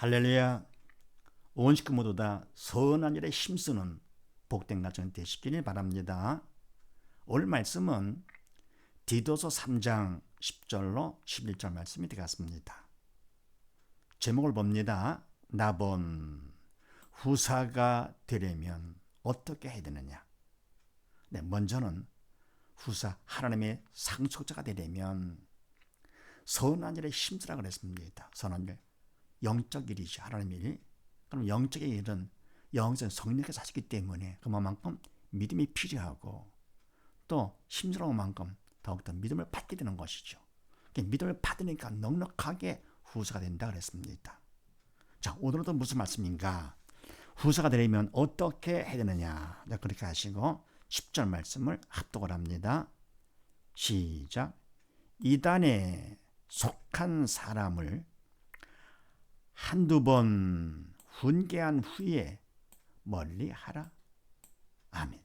할렐루야. 온 식구 모두 다 선한 일에 힘쓰는 복된 가정 되시길 바랍니다. 오늘 말씀은 디도서 3장 10절로 11절 말씀이 되겠습니다. 제목을 봅니다. 나본 후사가 되려면 어떻게 해야 되느냐. 먼저는 후사 하나님의 상속자가 되려면 선한 일에 힘쓰라 그랬습니다. 선한 일, 영적 일이죠. 하나님 일. 그럼 영적인 일은 영적 성령께서 하시기 때문에 그만큼 믿음이 필요하고 또 힘쓰는 만큼 더욱더 믿음을 받게 되는 것이죠. 믿음을 받으니까 넉넉하게 후사가 된다 그랬습니다. 자, 오늘은 또 무슨 말씀인가? 후사가 되려면 어떻게 해야 되느냐? 그렇게 하시고 10절 말씀을 합독을 합니다. 시작. 이단에 속한 사람을 한두 번 훈계한 후에 멀리하라. 아멘.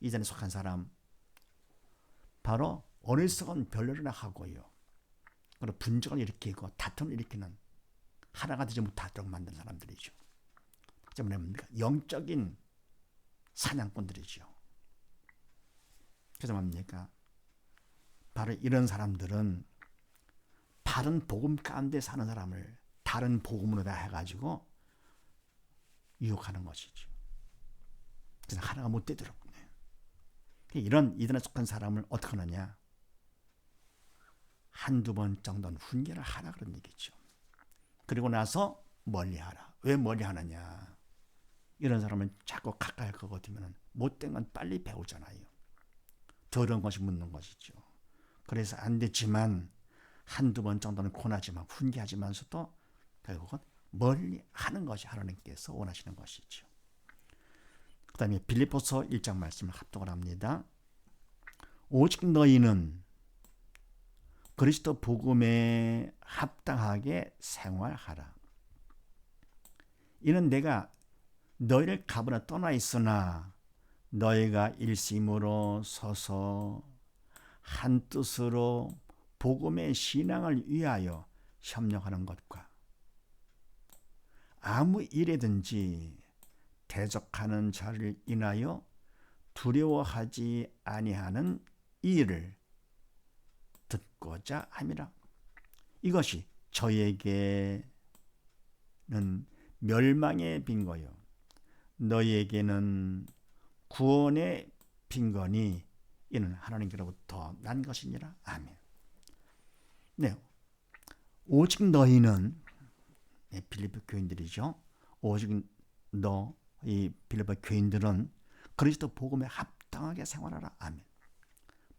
이단에 속한 사람, 바로 어리석은 변론을 하고요, 그리고 분쟁을 일으키고 다툼을 일으키는, 하나가 되지 못하도록 만든 사람들이죠. 때문에 뭡니까? 영적인 사냥꾼들이죠. 그래서 뭡니까? 바로 이런 사람들은 바른 복음 가운데 사는 사람을 다른 복음으로 다 해가지고 유혹하는 것이죠. 그래서 하나가 못 되도록. 이런 이단에 속한 사람을 어떻게 하느냐? 한두 번 정도는 훈계를 하라 그런 얘기죠. 그리고 나서 멀리하라. 왜 멀리하느냐? 이런 사람은 자꾸 가까이 가고 되면 못된 건 빨리 배우잖아요. 더러운 것이 묻는 것이죠. 그래서 안 됐지만 한두 번 정도는 권하지만 훈계하지만서도 결국은 멀리하는 것이 하나님께서 원하시는 것이죠. 그 다음에 빌립보서 1장 말씀을 합독을 합니다. 오직 너희는 그리스도 복음에 합당하게 생활하라. 이는 내가 너희를 가버나 떠나 있으나 너희가 일심으로 서서 한 뜻으로 복음의 신앙을 위하여 협력하는 것과 아무 일에든지 대적하는 자를 인하여 두려워하지 아니하는 일을 듣고자 함이라. 이것이 저에게는 멸망의 빈거요 너희에게는 구원의 빈거니 이는 하나님께로부터 난 것이니라. 아멘. 네, 오직 너희는, 빌립보 교인들이죠. 오직 이 빌립보 교인들은 그리스도 복음에 합당하게 생활하라. 아멘.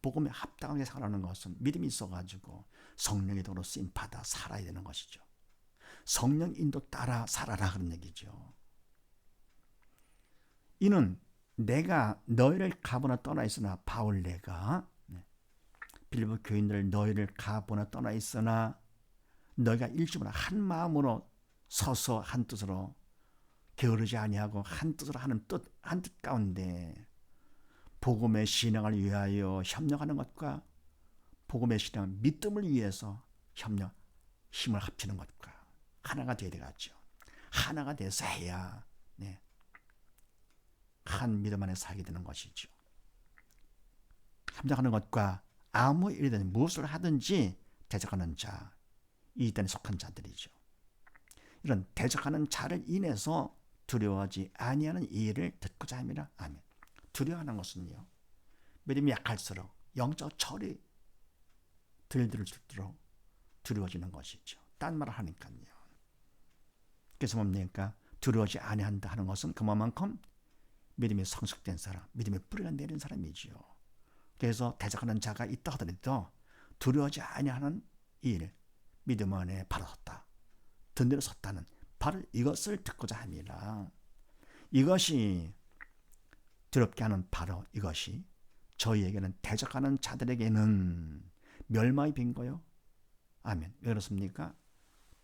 복음에 합당하게 생활하는 것은 믿음이 있어가지고 성령의 도로 쓰임 받아 살아야 되는 것이죠. 성령 인도 따라 살아라 그런 얘기죠. 이는 내가 너희를 가보나 떠나 있으나, 바울 내가 빌립보 교인들 너희를 가보나 떠나 있으나 너희가 일심으로 한 마음으로 서서 한 뜻으로 게으르지 아니하고 한 뜻으로 하는 한 뜻 가운데 복음의 신앙을 위하여 협력하는 것과 복음의 신앙 믿음을 위해서 협력 힘을 합치는 것과 하나가 되어야 되겠죠. 하나가 돼서 해야 한 믿음 안에 살게 되는 것이죠. 협력하는 것과 아무 일이든 무엇을 하든지 대적하는 자, 이 딴에 속한 자들이죠. 이런 대적하는 자를 인해서 두려워하지 아니하는 이 일을 듣고자 합니다. 아멘. 두려워하는 것은요, 믿음이 약할수록 영적 철이 들들수록 두려워지는 것이죠. 딴 말을 하니까요. 그래서 뭡니까? 두려워하지 아니한다 하는 것은 그만큼 믿음이 성숙된 사람, 믿음의 뿌리가 내린 사람이지요. 그래서 대적하는 자가 있다 하더라도 두려워하지 아니하는 일, 믿음 안에 바로 섰다, 든든히 섰다는 바로 이것을 듣고자 합니다. 이것이 두렵게 하는 바로 이것이 저희에게는, 대적하는 자들에게는 멸망이 빈 거요. 아멘. 왜 그렇습니까?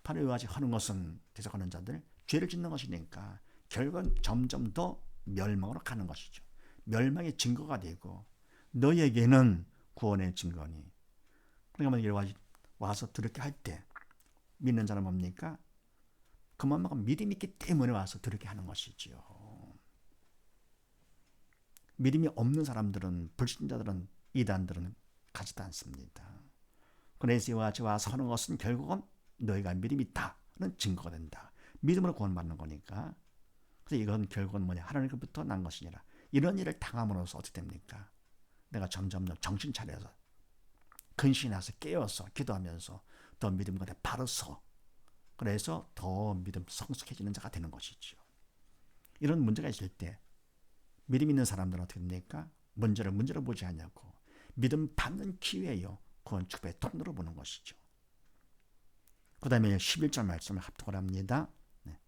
바로 이와같이 하는 것은 대적하는 자들, 죄를 짓는 것이니까 결국은 점점 더 멸망으로 가는 것이죠. 멸망의 증거가 되고 너희에게는 구원의 증거니. 그러니까 와서 두렵게 할 때 믿는 자는 뭡니까? 그만큼 믿음이 있기 때문에 와서 그렇게 하는 것이지요. 믿음이 없는 사람들은, 불신자들은, 이단들은 가지도 않습니다. 그래서 이와 같이 와서 하는 것은 결국은 너희가 믿음이 있다는 증거가 된다. 믿음으로 구원받는 거니까. 그래서 이건 결국은 뭐냐? 하나님께로부터 난 것이니라. 이런 일을 당함으로써 어떻게 됩니까? 내가 점점 정신 차려서 근신해서 깨어서 기도하면서 더 믿음 가운데 바로 서. 그래서 더 믿음 성숙해지는 자가 되는 것이죠. 이런 문제가 있을 때 믿음 있는 사람들은 어떻게 됩니까? 문제를 보지 않냐고 믿음 받는 기회요. 구원 축복의 통로로 보는 것이죠. 그 다음에 11절 말씀을 합독을 합니다. 네.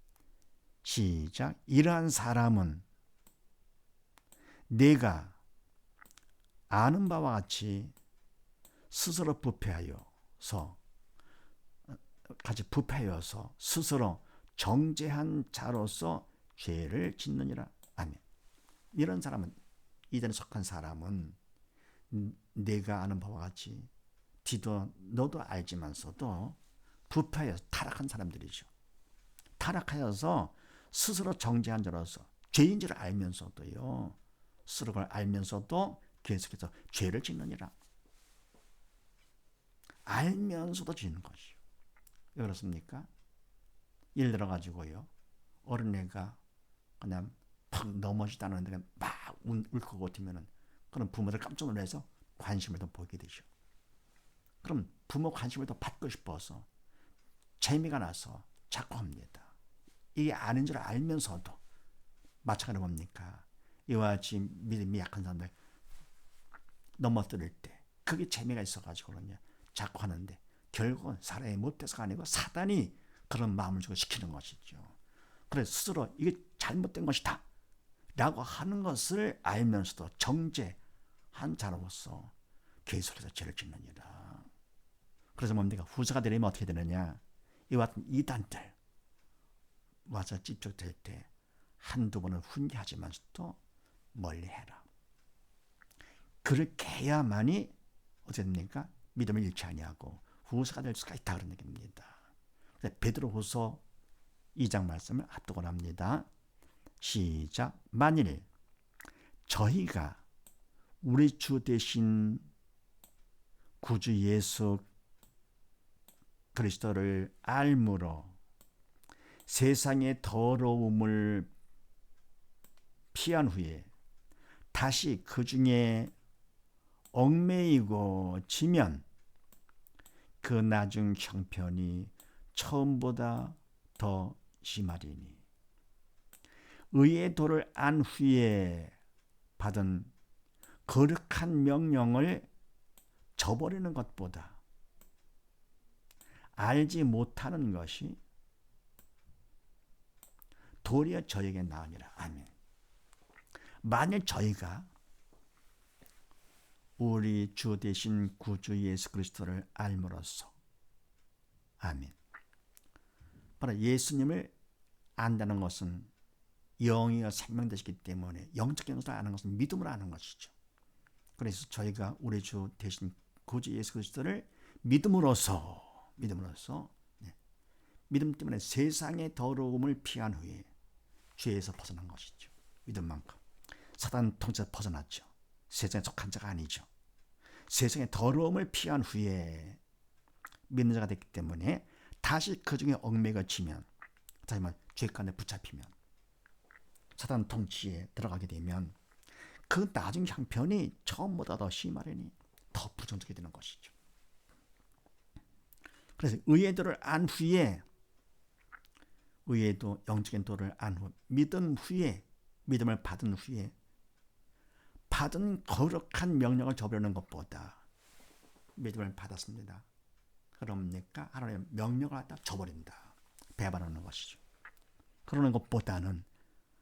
시작. 이러한 사람은 내가 아는 바와 같이 스스로 부패하여서 스스로 정죄한 자로서 죄를 짓느니라. 아멘. 이런 사람은, 이전에 속한 사람은 내가 아는 바와 같이 너도 알지만서도 부패하여 타락한 사람들이죠. 타락하여서 스스로 정죄한 자로서 죄인 줄 알면서도요. 스스로 그걸 알면서도 계속해서 죄를 짓느니라. 알면서도 짓는 것이요. 왜 그렇습니까? 예를 들어 가지고요. 어린애가 그냥 팍 넘어지도 않는데 막 울컥 버티면은 그런 부모들 깜짝 놀라서 관심을 더 보이게 되죠. 그럼 부모 관심을 더 받고 싶어서 재미가 나서 자꾸 합니다. 이게 아닌 줄 알면서도 마찬가지로 뭡니까? 이와 같이 믿음이 약한 사람들 넘어뜨릴 때 그게 재미가 있어가지고는요. 자꾸 하는데 결국은 사람의 못돼서가 아니고 사단이 그런 마음을 주고 시키는 것이죠. 그래서 스스로 이게 잘못된 것이다 라고 하는 것을 알면서도 정죄한 자로서 계속해서 죄를 짓느니라. 그래서 뭡니까? 후사가 되려면 어떻게 되느냐? 이와 같은 이단들 와서 집중될 때 한두 번은 훈계하지만서도 멀리해라. 그렇게 해야만이 어떻게 됩니까? 믿음을 잃지 아니하고 후사가 될 수가 있다 그런 얘기입니다. 베드로후서 2장 말씀을 합독을 합니다. 시작. 만일 저희가 우리 주 되신 구주 예수 그리스도를 알므로 세상의 더러움을 피한 후에 다시 그 중에 얽매이고 지면 그 나중 형편이 처음보다 더 심하리니 의의 도를 안 후에 받은 거룩한 명령을 저버리는 것보다 알지 못하는 것이 도리어 저에게 나으니라. 아멘. 만일 저희가 우리 주 되신 구주 예수 그리스도를 알므로써 아멘. 바로 예수님을 안다는 것은 영이가 생명되시기 때문에 영적인 것을 아는 것은 믿음으로 아는 것이죠. 그래서 저희가 우리 주 되신 구주 예수 그리스도를 믿음으로써 믿음 때문에 세상의 더러움을 피한 후에 죄에서 벗어난 것이죠. 믿음만큼 사단 통제에서 벗어났죠. 세상에 속한 자가 아니죠. 세상의 더러움을 피한 후에 믿는 자가 됐기 때문에 다시 그 중에 얽매가 지면, 다시 말하면 죄간에 붙잡히면, 사단 통치에 들어가게 되면 그 나중 형편이 처음보다 더 심하려니 더 부정적이 되는 것이죠. 그래서 의의 도를 안 후에, 의의 도, 영적인 도를 안 후, 믿음을 받은 후에 받은 거룩한 명령을 저버리는 것보다 믿음을 받았습니다. 그럽니까? 하나님의 명령을 갖다 저버린다. 배반하는 것이죠. 그러는 것보다는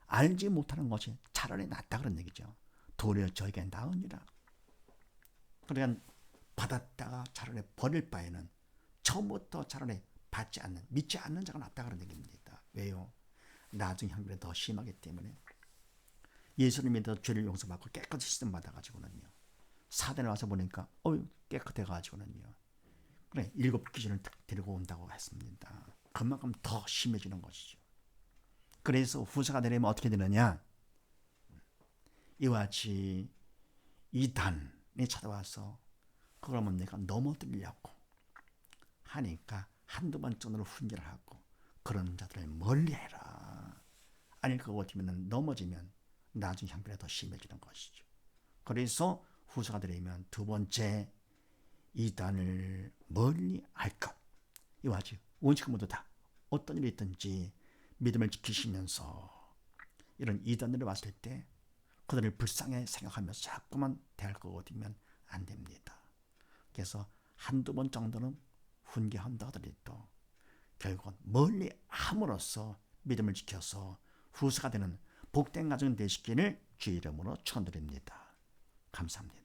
알지 못하는 것이 차라리 낫다 그런 얘기죠. 도리어 저에게 나으니라. 그러니까 받았다가 차라리 버릴 바에는 처음부터 차라리 받지 않는, 믿지 않는 자가 낫다 그런 얘기입니다. 왜요? 나중 형편이 더 심하기 때문에. 예수님이 더 죄를 용서받고 깨끗이 씻음받아가지고는요. 사단에 와서 보니까 깨끗해가지고는요. 그래 7 귀신을 데리고 온다고 했습니다. 그만큼 더 심해지는 것이죠. 그래서 후사가 되려면 어떻게 되느냐? 이와 같이 이단이 찾아와서 그러면 내가 넘어뜨리려고 하니까 한두 번 정도로 훈계를 하고 그런 자들을 멀리해라. 아니 그거 어쩌면 넘어지면 나중 형편이 더 심해지는 것이죠. 그래서 후사가 되려면 두 번째 이단을 멀리 할 것. 이와 같이 원칙 모두 다 어떤 일이 있든지 믿음을 지키시면서 이런 이단들이 왔을 때 그들을 불쌍히 생각하면서 자꾸만 대할 것 같으면 안 됩니다. 그래서 한두 번 정도는 훈계한다 하더라도 결국은 멀리 함으로써 믿음을 지켜서 후사가 되는 복된 가정 되시기를 주의 이름으로 축원드립니다. 감사합니다.